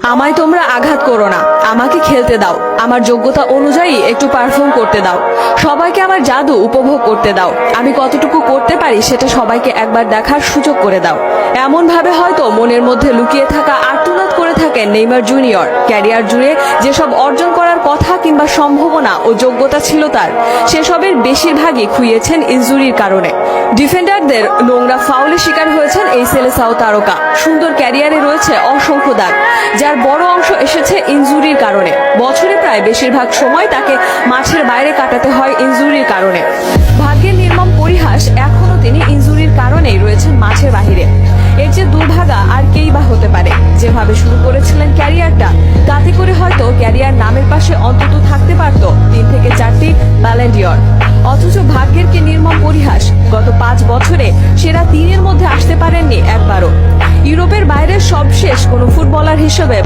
আমায় তোমরা আঘাত করো না, আমাকে খেলতে দাও, আমার যোগ্যতা অনুযায়ী একটু পারফর্ম করতে দাও, সবাইকে আমার জাদু উপভোগ করতে দাও, আমি কতটুকু করতে পারি সেটা সবাইকে একবার দেখার সুযোগ করে দাও। এমন ভাবে হয়তো মনের মধ্যে লুকিয়ে থাকা আর্তনাদ করে থাকেন নেইমার জুনিয়র। ক্যারিয়ার জুড়ে যেসব অর্জন করার কথা কিংবা সম্ভাবনা ও যোগ্যতা ছিল তার, সেসবের বেশিরভাগই খুইয়েছেন ইনজুরির কারণে। ডিফেন্ডারদের নোংরা ফাউলের শিকার হয়েছেন এই সেলেসাও তারকা। সুন্দর ক্যারিয়ারে রয়েছে অসংখ্য দাগ, যার বড় অংশ এসেছে ইনজুরির কারণে। বছরে প্রায় বেশিরভাগ সময় তাকে মাঠের বাইরে কাটাতে হয় ইনজুরির কারণে। ভাগ্যের নির্মম পরিহাস, এখনো তিনি ইনজুরির কারণেই রয়েছেন মাঠের বাহিরে। এর যে দুর্ভাগা আর কেই বা হতে পারে। যেভাবে শুরু করেছিলেন ক্যারিয়ারটা, তাতে করে হয়তো ক্যারিয়ার নামের পাশে অন্তত থাকতে পারত 3 থেকে 4টি ব্যালন ডি'র। অথচ ভাগ্যের কি নির্মম পরিহাস, গত 5 বছরে সেরা 3-এর মধ্যে আসতে পারেননি একবারও। ইউরোপের বাইরে সবশেষ কোনো ফুটবলার হিসেবে